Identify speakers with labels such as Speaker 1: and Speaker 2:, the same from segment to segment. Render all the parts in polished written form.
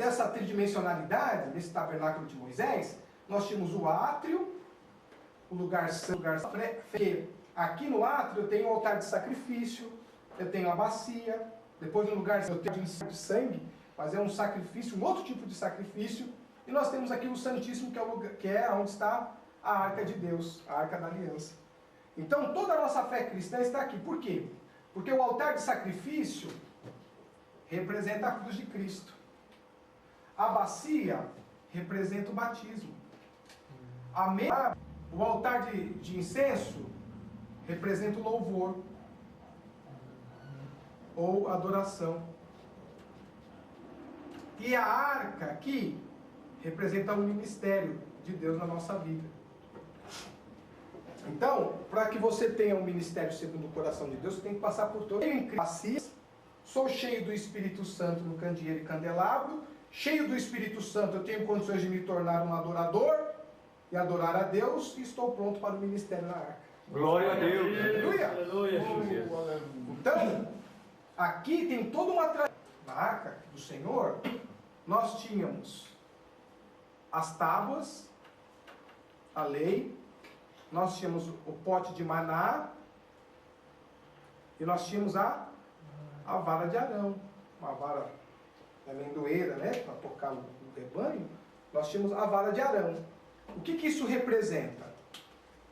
Speaker 1: dessa tridimensionalidade, nesse tabernáculo de Moisés, nós tínhamos o átrio, o lugar santo, aqui no átrio eu tenho o altar de sacrifício, eu tenho a bacia, depois no lugar eu tenho de sangue, mas é um sacrifício, um outro tipo de sacrifício, e nós temos aqui o Santíssimo, que é onde está a Arca de Deus, a Arca da Aliança. Então toda a nossa fé cristã está aqui. Por quê? Porque o altar de sacrifício representa a cruz de Cristo. A bacia representa o batismo. O altar de incenso representa o louvor ou adoração. E a arca aqui representa o ministério de Deus na nossa vida. Então, para que você tenha um ministério segundo o coração de Deus, você tem que passar por todo o sou cheio do Espírito Santo no candeeiro e candelabro. Cheio do Espírito Santo, eu tenho condições de me tornar um adorador e adorar a Deus, e estou pronto para o ministério na arca.
Speaker 2: Glória a Deus!
Speaker 1: Aleluia!
Speaker 2: Aleluia!
Speaker 1: Então, aqui tem toda uma tradição. Na arca do Senhor, nós tínhamos as tábuas, a lei, nós tínhamos o pote de maná, e nós tínhamos a vara de Arão, uma vara amendoeira, né, para tocar o rebanho. Nós tínhamos a vara de Arão. O que isso representa?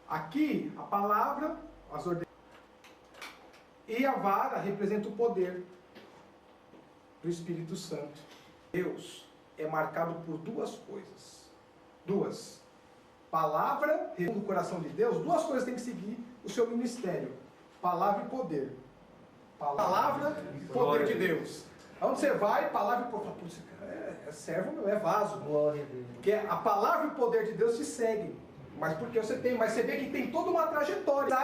Speaker 1: Aqui, a palavra, as ordenanças, e a vara representa o poder do Espírito Santo. Deus é marcado por duas coisas. Duas. Palavra, no coração de Deus, duas coisas têm que seguir o seu ministério. Palavra e poder. Palavra e poder de Deus. Aonde você vai, palavra e poder. Esse cara é servo, não é vaso.
Speaker 3: Glória a Deus.
Speaker 1: Porque a palavra e o poder de Deus te seguem. Mas porque você tem, mas você vê que tem toda uma trajetória.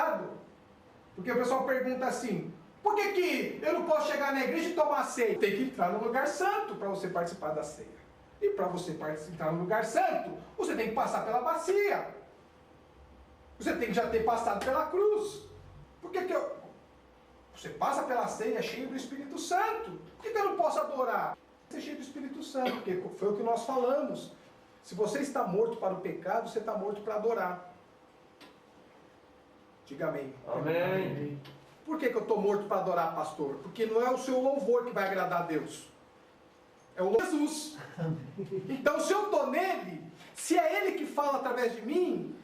Speaker 1: Porque o pessoal pergunta assim: por que eu não posso chegar na igreja e tomar ceia? Tem que entrar no lugar santo para você participar da ceia. E para você entrar no lugar santo, você tem que passar pela bacia. Você tem que já ter passado pela cruz. Por que você passa pela ceia cheio do Espírito Santo? Por que eu não posso adorar? Ser cheio do Espírito Santo, porque foi o que nós falamos. Se você está morto para o pecado, você está morto para adorar. Diga amém.
Speaker 2: Amém.
Speaker 1: Por que eu estou morto para adorar, pastor? Porque não é o seu louvor que vai agradar a Deus. É o louvor de Jesus. Então, se eu estou nele, se é ele que fala através de mim,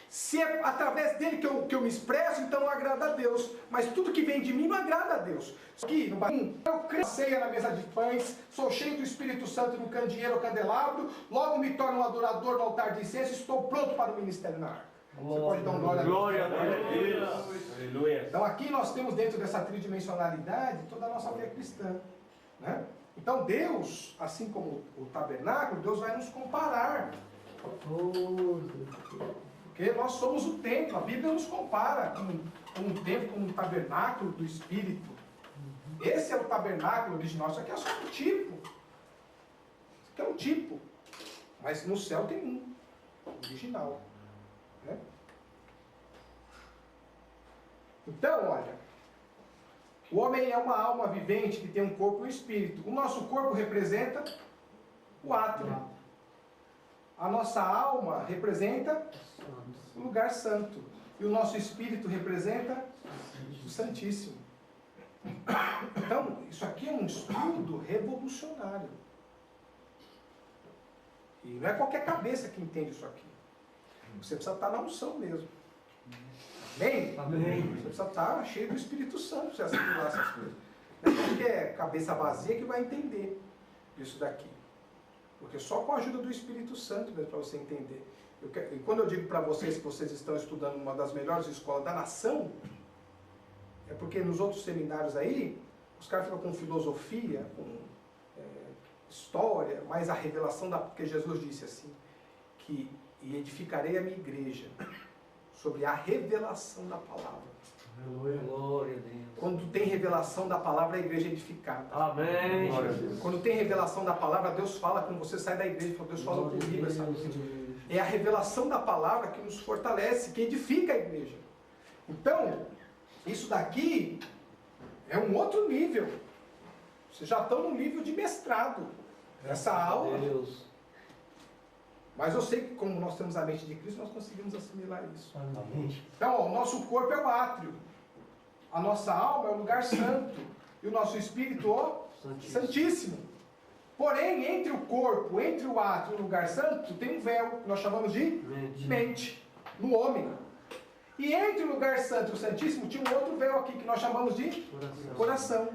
Speaker 1: se é através dele que eu me expresso, então agrada a Deus. Mas tudo que vem de mim não agrada a Deus. Aqui, no barulho, eu creio ceia na mesa de pães, sou cheio do Espírito Santo no candeeiro ou candelabro, logo me torno um adorador no altar de incenso, estou pronto para o ministério na arca. Você pode dar um glória a Deus.
Speaker 2: Glória a Deus. Aleluia.
Speaker 1: Então aqui nós temos dentro dessa tridimensionalidade toda a nossa fé cristã, né? Então Deus, assim como o tabernáculo, Deus vai nos comparar. Porque nós somos o templo, a Bíblia nos compara com um templo, com um tabernáculo do Espírito. Esse é o tabernáculo original, isso aqui é só um tipo. Isso aqui é um tipo. Mas no céu tem um, original. Né? Então, olha, o homem é uma alma vivente que tem um corpo e um espírito. O nosso corpo representa o átrio. A nossa alma representa o lugar santo. E o nosso espírito representa o Santíssimo. Então, isso aqui é um estudo revolucionário. E não é qualquer cabeça que entende isso aqui. Você precisa estar na unção mesmo. Amém?
Speaker 2: Amém.
Speaker 1: Você precisa estar cheio do Espírito Santo para assimilar essas coisas. Não é qualquer cabeça vazia que vai entender isso daqui. Porque só com a ajuda do Espírito Santo mesmo para você entender. E quando eu digo para vocês que vocês estão estudando uma das melhores escolas da nação, é porque nos outros seminários aí, os caras ficam com filosofia, com história, mas a revelação porque Jesus disse assim, que e edificarei a minha igreja sobre a revelação da palavra.
Speaker 3: Aleluia. Glória a Deus.
Speaker 1: Quando tem revelação da palavra, a igreja é edificada.
Speaker 2: Amém.
Speaker 1: Quando tem revelação da palavra, Deus fala. Quando você sai da igreja, fala, Deus fala comigo essa noite. É a revelação da palavra que nos fortalece, que edifica a igreja. Então, isso daqui é um outro nível. Vocês já estão no nível de mestrado. Essa aula.
Speaker 3: Deus.
Speaker 1: Mas eu sei que como nós temos a mente de Cristo, nós conseguimos assimilar isso.
Speaker 3: Amém.
Speaker 1: Então, ó, o nosso corpo é o átrio. A nossa alma é o lugar santo. E o nosso espírito, o santíssimo. Porém, entre o corpo, entre o átrio e o lugar santo, tem um véu, que nós chamamos de mente, no homem. E entre o lugar santo e o santíssimo, tinha um outro véu aqui, que nós chamamos de coração.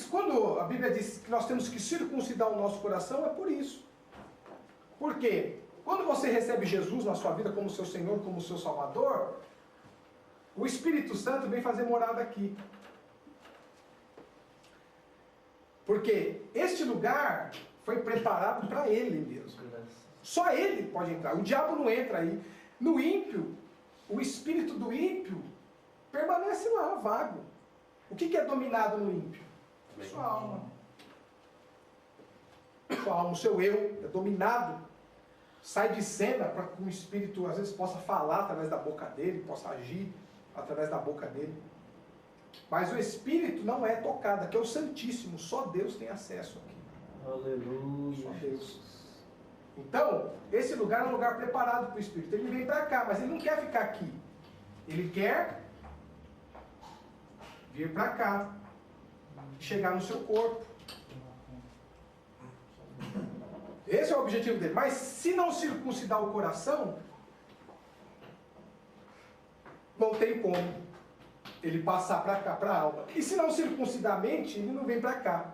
Speaker 1: Quando a Bíblia diz que nós temos que circuncidar o nosso coração, é por isso. Por quê? Quando você recebe Jesus na sua vida como seu Senhor, como seu Salvador, o Espírito Santo vem fazer morada aqui. Porque este lugar foi preparado para Ele mesmo. Só Ele pode entrar. O diabo não entra aí. No ímpio, o espírito do ímpio permanece lá, vago. O que é dominado no ímpio? Sua alma. Sua alma, o seu eu é dominado. Sai de cena para que o espírito às vezes possa falar através da boca dele, possa agir através da boca dele. Mas o espírito não é tocado, aqui é o Santíssimo, só Deus tem acesso aqui.
Speaker 3: Aleluia.
Speaker 1: Só Deus. Então, esse lugar é um lugar preparado para o espírito. Ele vem para cá, mas ele não quer ficar aqui. Ele quer vir para cá, chegar no seu corpo. Esse é o objetivo dele. Mas se não circuncidar o coração, não tem como ele passar para cá, para a alma. E se não circuncidar a mente, ele não vem para cá.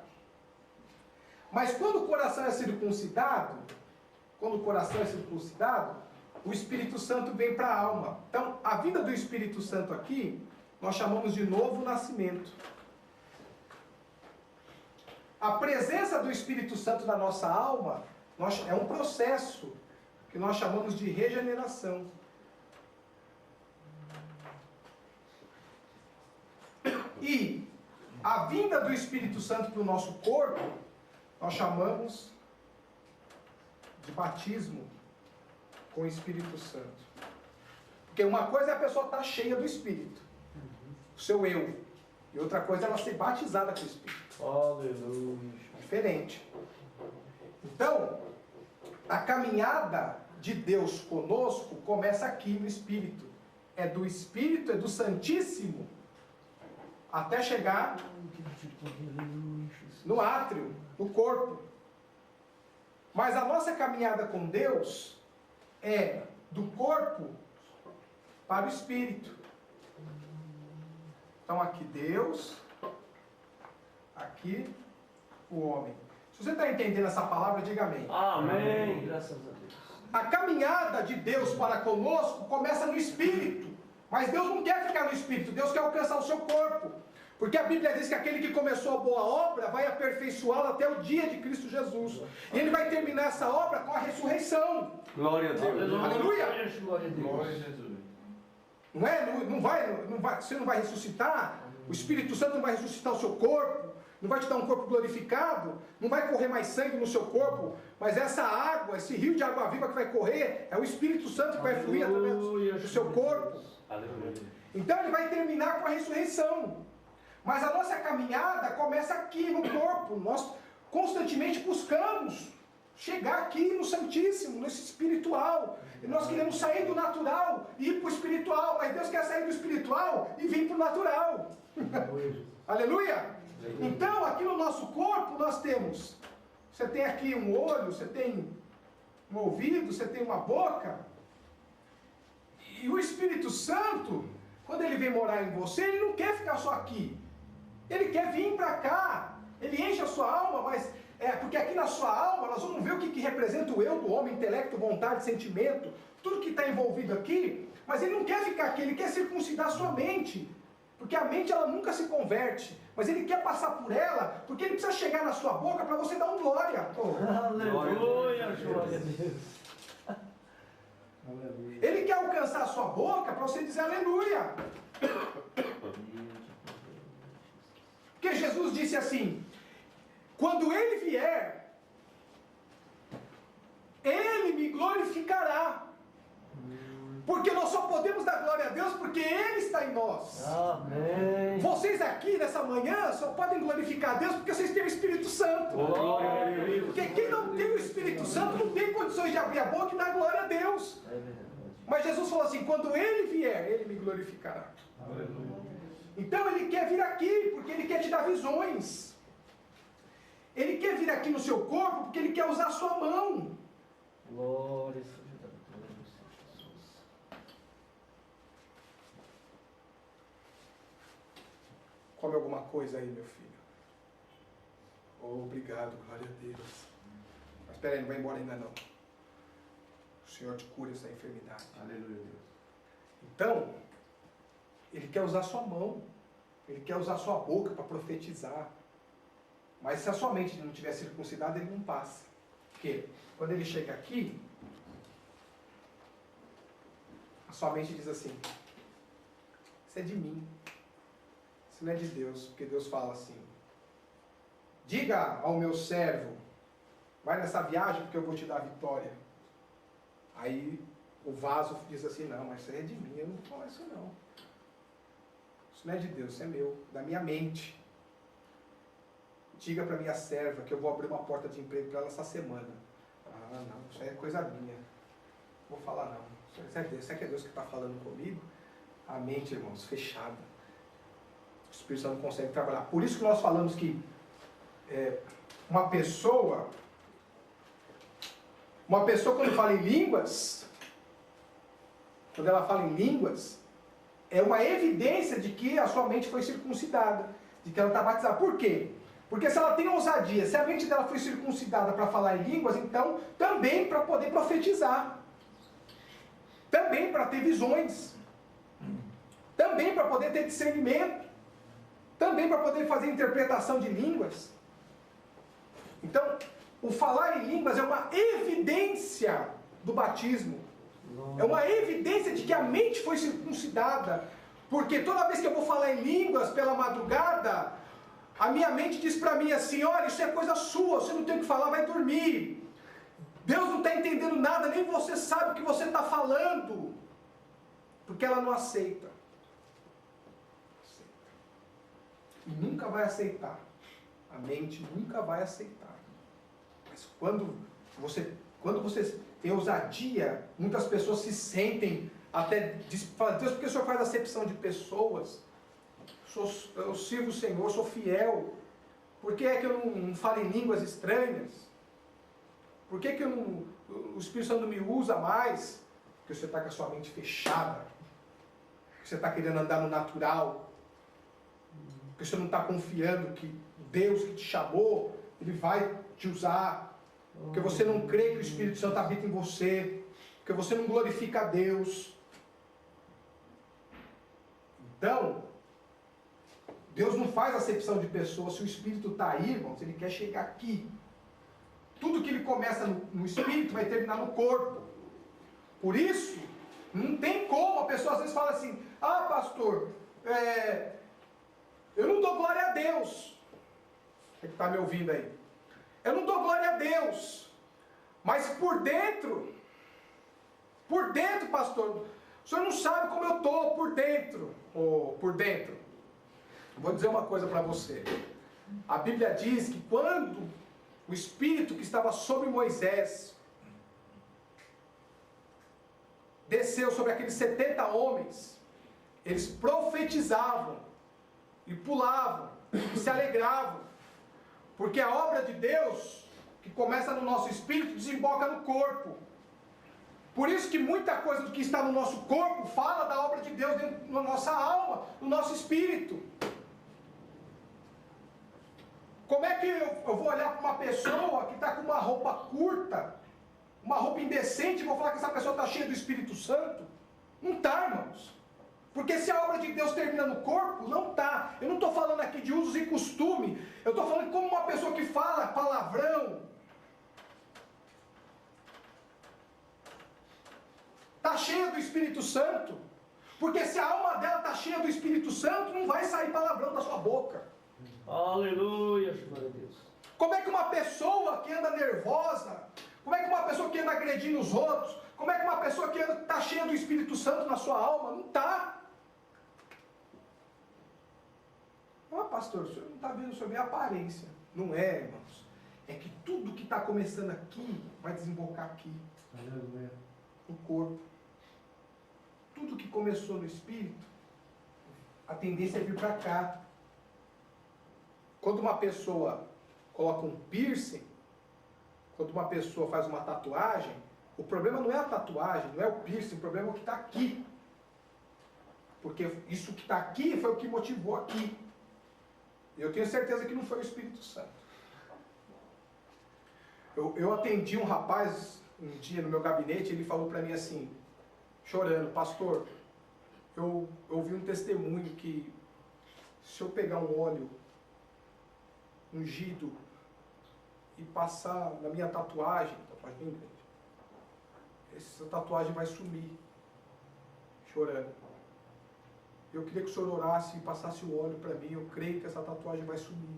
Speaker 1: Mas quando o coração é circuncidado, o Espírito Santo vem para a alma. Então, a vida do Espírito Santo aqui, nós chamamos de novo nascimento. A presença do Espírito Santo na nossa alma é um processo que nós chamamos de regeneração. E a vinda do Espírito Santo para o nosso corpo, nós chamamos de batismo com o Espírito Santo. Porque uma coisa é a pessoa estar cheia do Espírito, o seu eu. E outra coisa é ela ser batizada com o Espírito.
Speaker 3: Aleluia.
Speaker 1: Diferente. Então, a caminhada de Deus conosco começa aqui no Espírito. É do Espírito, é do Santíssimo, até chegar no átrio, no corpo. Mas a nossa caminhada com Deus é do corpo para o Espírito. Então aqui Deus, aqui o homem. Se você está entendendo essa palavra, diga amém.
Speaker 3: Amém. Graças a Deus.
Speaker 1: A caminhada de Deus para conosco começa no Espírito. Mas Deus não quer ficar no Espírito, Deus quer alcançar o seu corpo. Porque a Bíblia diz que aquele que começou a boa obra vai aperfeiçoá-la até o dia de Cristo Jesus. E ele vai terminar essa obra com a ressurreição.
Speaker 2: Glória a Deus.
Speaker 1: Aleluia.
Speaker 3: Glória a Deus.
Speaker 2: Glória a Jesus.
Speaker 1: Não vai, você não vai ressuscitar, o Espírito Santo não vai ressuscitar o seu corpo, não vai te dar um corpo glorificado, não vai correr mais sangue no seu corpo, mas essa água, esse rio de água viva que vai correr, é o Espírito Santo que vai fluir através do seu corpo.
Speaker 2: Aleluia.
Speaker 1: Então ele vai terminar com a ressurreição. Mas a nossa caminhada começa aqui no corpo. Nós constantemente buscamos chegar aqui no Santíssimo, nesse espiritual. E nós queremos sair do natural e ir para o espiritual. Mas Deus quer sair do espiritual e vir para o natural. Aleluia! Então, aqui no nosso corpo nós temos. Você tem aqui um olho, você tem um ouvido, você tem uma boca. E o Espírito Santo, quando ele vem morar em você, ele não quer ficar só aqui. Ele quer vir para cá. Ele enche a sua alma, mas porque aqui na sua alma nós vamos ver o que representa o eu do homem, intelecto, vontade, sentimento, tudo que está envolvido aqui. Mas ele não quer ficar aqui, ele quer circuncidar a sua mente. Porque a mente ela nunca se converte. Mas ele quer passar por ela, porque ele precisa chegar na sua boca para você dar um glória.
Speaker 3: Aleluia. Glória a Deus.
Speaker 1: Ele quer alcançar a sua boca para você dizer aleluia. Porque Jesus disse assim: quando ele vier, ele me glorificará. Porque nós só podemos dar glória a Deus porque ele está em nós.
Speaker 3: Amém.
Speaker 1: Vocês aqui nessa manhã só podem glorificar a Deus porque vocês têm o Espírito Santo. Santo.
Speaker 2: Glória a Deus.
Speaker 1: Porque quem não tem o Espírito Santo não tem condições de abrir a boca e dar glória a Deus.
Speaker 3: É verdade.
Speaker 1: Mas Jesus falou assim, quando Ele vier, Ele me glorificará. Então Ele quer vir aqui, porque Ele quer te dar visões. Ele quer vir aqui no seu corpo, porque Ele quer usar a sua mão.
Speaker 3: Glória seja dada a você, Jesus.
Speaker 1: Come alguma coisa aí, meu filho. Oh, obrigado, glória a Deus. Mas espera aí, não vai embora ainda não. O Senhor te cura essa enfermidade.
Speaker 2: Aleluia, Deus.
Speaker 1: Então, Ele quer usar a sua mão. Ele quer usar a sua boca para profetizar. Mas se a sua mente não tiver circuncidada, Ele não passa. Porque quando Ele chega aqui, a sua mente diz assim, isso é de mim. Isso não é de Deus. Porque Deus fala assim, diga ao meu servo, vai nessa viagem porque eu vou te dar a vitória. Aí o vaso diz assim, não, mas isso é de mim, eu não vou falar isso não. Isso não é de Deus, isso é meu, da minha mente. Diga para minha serva que eu vou abrir uma porta de emprego para ela essa semana. Ah, não, isso aí é coisa minha. Não vou falar não. Isso é Deus, será que é Deus que está falando comigo? A mente, irmãos, fechada. O Espírito Santo não consegue trabalhar. Por isso que nós falamos que uma pessoa quando fala em línguas, quando ela fala em línguas, é uma evidência de que a sua mente foi circuncidada, de que ela está batizada. Por quê? Porque se ela tem ousadia, se a mente dela foi circuncidada para falar em línguas, então também para poder profetizar, também para ter visões, também para poder ter discernimento, também para poder fazer interpretação de línguas. Então, o falar em línguas é uma evidência do batismo. É uma evidência de que a mente foi circuncidada. Porque toda vez que eu vou falar em línguas pela madrugada, a minha mente diz para mim assim, olha, isso é coisa sua, você não tem o que falar, vai dormir. Deus não está entendendo nada, nem você sabe o que você está falando. Porque ela não aceita. E nunca vai aceitar. A mente nunca vai aceitar. Mas quando você tem ousadia, muitas pessoas se sentem até, falam, Deus, por que o Senhor faz acepção de pessoas? Eu sirvo o Senhor, sou fiel. Por que é que eu não falo em línguas estranhas? Por que que o Espírito Santo não me usa mais? Porque você está com a sua mente fechada. Porque você está querendo andar no natural. Porque você não está confiando que Deus que te chamou, Ele vai te usar. Porque você não crê que o Espírito Santo habita em você. Porque você não glorifica a Deus. Então, Deus não faz acepção de pessoas. Se o Espírito está aí, irmãos, Ele quer chegar aqui. Tudo que Ele começa no Espírito vai terminar no corpo. Por isso, não tem como. A pessoa às vezes fala assim, ah, pastor, eu não dou glória a Deus. Você que está me ouvindo aí. Eu não dou glória a Deus. Mas por dentro, pastor, o senhor não sabe como eu estou por dentro. Ou por dentro. Vou dizer uma coisa para você. A Bíblia diz que quando o Espírito que estava sobre Moisés desceu sobre aqueles 70 homens, eles profetizavam e pulavam e se alegravam, porque a obra de Deus que começa no nosso espírito desemboca no corpo. Por isso que muita coisa do que está no nosso corpo fala da obra de Deus dentro da nossa alma, no nosso espírito. Como é que eu vou olhar para uma pessoa que está com uma roupa curta, uma roupa indecente, e vou falar que essa pessoa está cheia do Espírito Santo? Não está, irmãos. Porque se a obra de Deus termina no corpo, não está. Eu não estou falando aqui de usos e costume. Eu estou falando como uma pessoa que fala palavrão. Está cheia do Espírito Santo. Porque se a alma dela está cheia do Espírito Santo, não vai sair palavrão da sua boca.
Speaker 3: Aleluia, glória a Deus.
Speaker 1: Como é que uma pessoa que anda nervosa, como é que uma pessoa que anda agredindo os outros, como é que uma pessoa que está cheia do Espírito Santo na sua alma? Não está. Ah, pastor, o senhor não está vendo sobre a aparência. Não é, irmãos. é que tudo que está começando aqui vai desembocar aqui,
Speaker 3: Aleluia.
Speaker 1: no corpo. Tudo que começou no espírito, a tendência é vir para cá. Quando uma pessoa coloca um piercing, quando uma pessoa faz uma tatuagem, o problema não é a tatuagem, não é o piercing, o problema é o que está aqui. Porque isso que está aqui foi o que motivou aqui. Eu tenho certeza que não foi o Espírito Santo. Eu atendi um rapaz um dia no meu gabinete, ele falou para mim assim, chorando, pastor, eu ouvi um testemunho que se eu pegar um óleo ungido e passar na minha tatuagem bem grande, essa tatuagem vai sumir, chorando. Eu queria que o senhor orasse e passasse o óleo para mim, eu creio que essa tatuagem vai sumir.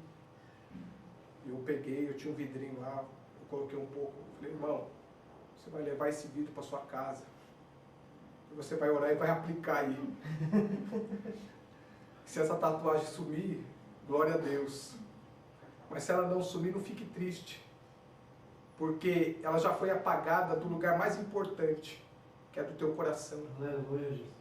Speaker 1: Eu peguei, eu tinha um vidrinho lá, eu coloquei um pouco, falei, irmão, você vai levar esse vidro para sua casa, e você vai orar e vai aplicar aí. Se essa tatuagem sumir, glória a Deus. Mas se ela não sumir, não fique triste, porque ela já foi apagada do lugar mais importante, que é do teu coração.
Speaker 3: Aleluia, Jesus.